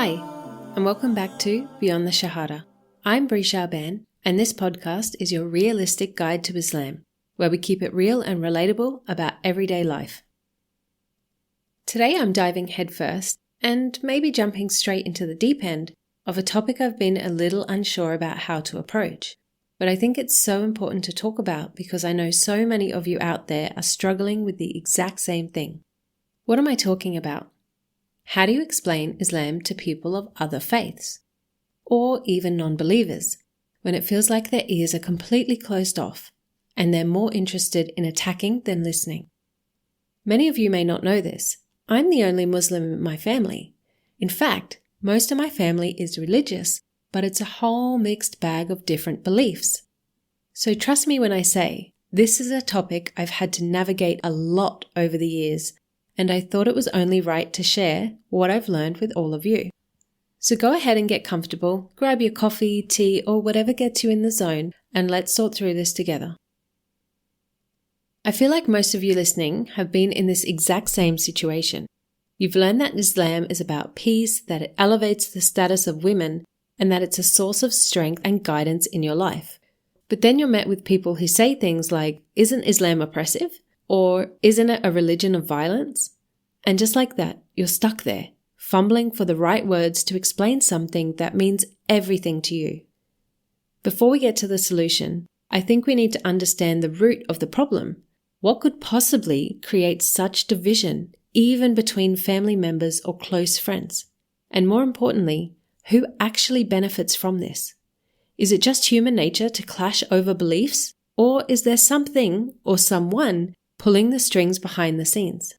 Hi, and welcome back to Beyond The Shahada. I'm Bree Shaban, and this podcast is your realistic guide to Islam, where we keep it real and relatable about everyday life. Today I'm diving headfirst, and maybe jumping straight into the deep end, of a topic I've been a little unsure about how to approach. But I think it's so important to talk about because I know so many of you out there are struggling with the exact same thing. What am I talking about? How do you explain Islam to people of other faiths? Or even non-believers, when it feels like their ears are completely closed off and they're more interested in attacking than listening? Many of you may not know this. I'm the only Muslim in my family. In fact, most of my family is religious, but it's a whole mixed bag of different beliefs. So trust me when I say, this is a topic I've had to navigate a lot over the years, and I thought it was only right to share what I've learned with all of you. So go ahead and get comfortable, grab your coffee, tea, or whatever gets you in the zone, and let's sort through this together. I feel like most of you listening have been in this exact same situation. You've learned that Islam is about peace, that it elevates the status of women, and that it's a source of strength and guidance in your life. But then you're met with people who say things like, isn't Islam oppressive? Or isn't it a religion of violence? And just like that, you're stuck there, fumbling for the right words to explain something that means everything to you. Before we get to the solution, I think we need to understand the root of the problem. What could possibly create such division, even between family members or close friends? And more importantly, who actually benefits from this? Is it just human nature to clash over beliefs? Or is there something or someone pulling the strings behind the scenes?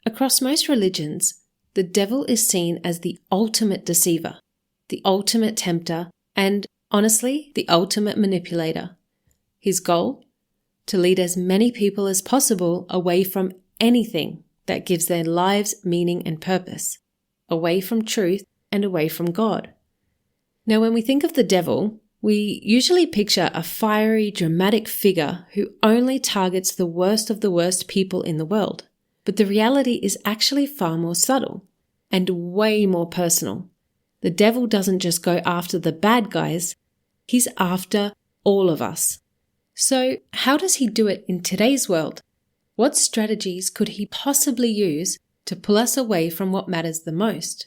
Across most religions, the devil is seen as the ultimate deceiver, the ultimate tempter, and honestly, the ultimate manipulator. His goal? To lead as many people as possible away from anything that gives their lives meaning and purpose, away from truth and away from God. Now, when we think of the devil, we usually picture a fiery, dramatic figure who only targets the worst of the worst people in the world. But the reality is actually far more subtle and way more personal. The devil doesn't just go after the bad guys, he's after all of us. So how does he do it in today's world? What strategies could he possibly use to pull us away from what matters the most?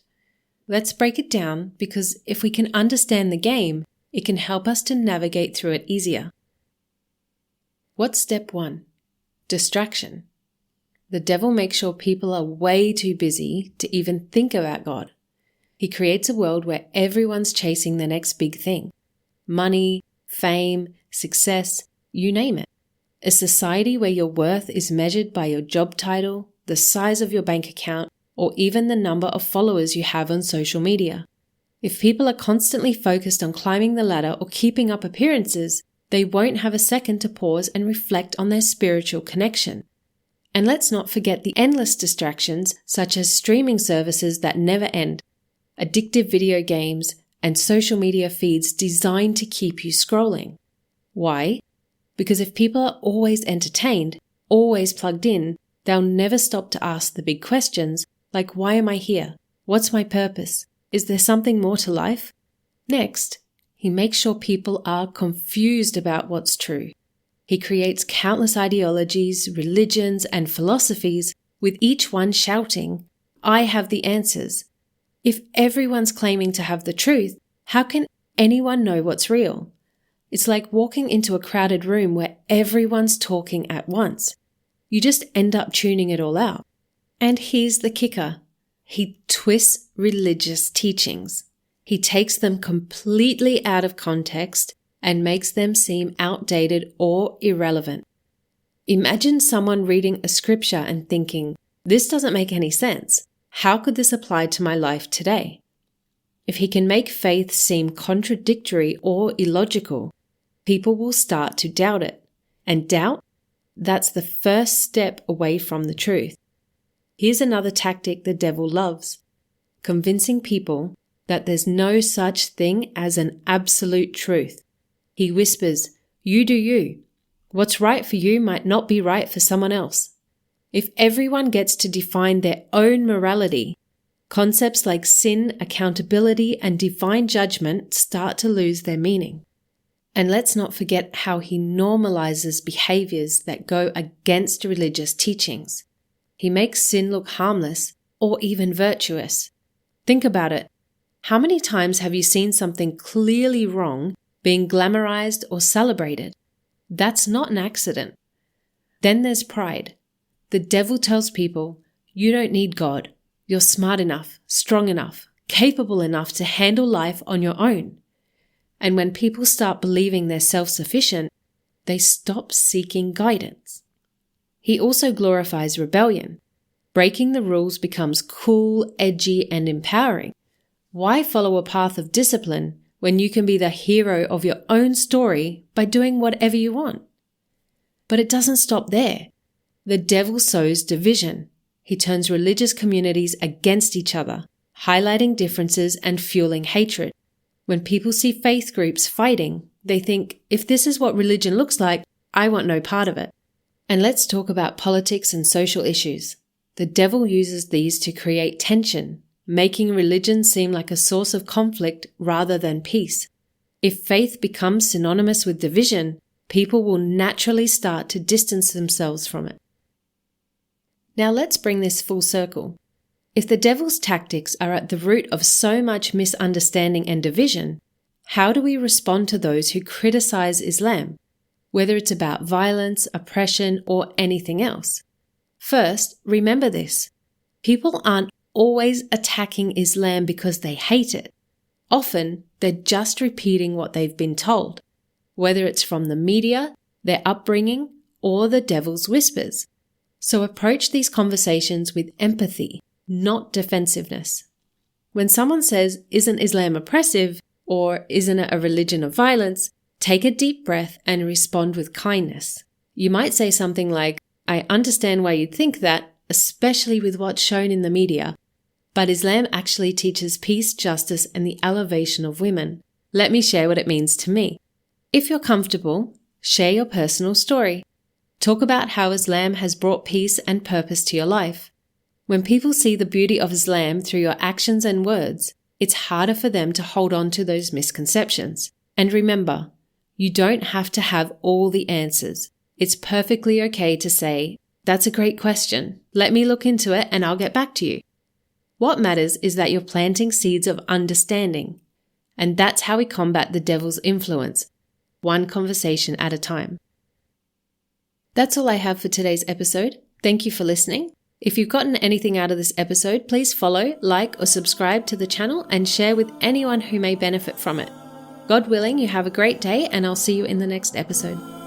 Let's break it down, because if we can understand the game, it can help us to navigate through it easier. What's step 1? Distraction. The devil makes sure people are way too busy to even think about God. He creates a world where everyone's chasing the next big thing. Money, fame, success, you name it. A society where your worth is measured by your job title, the size of your bank account, or even the number of followers you have on social media. If people are constantly focused on climbing the ladder or keeping up appearances, they won't have a second to pause and reflect on their spiritual connection. And let's not forget the endless distractions such as streaming services that never end, addictive video games, and social media feeds designed to keep you scrolling. Why? Because if people are always entertained, always plugged in, they'll never stop to ask the big questions like, why am I here? What's my purpose? Is there something more to life? Next, he makes sure people are confused about what's true. He creates countless ideologies, religions, and philosophies, with each one shouting, I have the answers. If everyone's claiming to have the truth, how can anyone know what's real? It's like walking into a crowded room where everyone's talking at once. You just end up tuning it all out. And here's the kicker. He twists religious teachings. He takes them completely out of context and makes them seem outdated or irrelevant. Imagine someone reading a scripture and thinking, this doesn't make any sense. How could this apply to my life today? If he can make faith seem contradictory or illogical, people will start to doubt it. And doubt? That's the first step away from the truth. Here's another tactic the devil loves: convincing people that there's no such thing as an absolute truth. He whispers, you do you. What's right for you might not be right for someone else. If everyone gets to define their own morality, concepts like sin, accountability, and divine judgment start to lose their meaning. And let's not forget how he normalizes behaviors that go against religious teachings. He makes sin look harmless or even virtuous. Think about it. How many times have you seen something clearly wrong being glamorized or celebrated? That's not an accident. Then there's pride. The devil tells people, you don't need God. You're smart enough, strong enough, capable enough to handle life on your own. And when people start believing they're self-sufficient, they stop seeking guidance. He also glorifies rebellion. Breaking the rules becomes cool, edgy, and empowering. Why follow a path of discipline when you can be the hero of your own story by doing whatever you want? But it doesn't stop there. The devil sows division. He turns religious communities against each other, highlighting differences and fueling hatred. When people see faith groups fighting, they think, if this is what religion looks like, I want no part of it. And let's talk about politics and social issues. The devil uses these to create tension, making religion seem like a source of conflict rather than peace. If faith becomes synonymous with division, people will naturally start to distance themselves from it. Now let's bring this full circle. If the devil's tactics are at the root of so much misunderstanding and division, how do we respond to those who criticize Islam, whether it's about violence, oppression, or anything else? First, remember this. People aren't always attacking Islam because they hate it. Often, they're just repeating what they've been told, whether it's from the media, their upbringing, or the devil's whispers. So approach these conversations with empathy, not defensiveness. When someone says, "Isn't Islam oppressive?" or "Isn't it a religion of violence?" take a deep breath and respond with kindness. You might say something like, "I understand why you'd think that, especially with what's shown in the media. But Islam actually teaches peace, justice, and the elevation of women. Let me share what it means to me." If you're comfortable, share your personal story. Talk about how Islam has brought peace and purpose to your life. When people see the beauty of Islam through your actions and words, it's harder for them to hold on to those misconceptions. And remember, you don't have to have all the answers. It's perfectly okay to say, "That's a great question. Let me look into it and I'll get back to you." What matters is that you're planting seeds of understanding. And that's how we combat the devil's influence, one conversation at a time. That's all I have for today's episode. Thank you for listening. If you've gotten anything out of this episode, please follow, like, or subscribe to the channel and share with anyone who may benefit from it. God willing, you have a great day, and I'll see you in the next episode.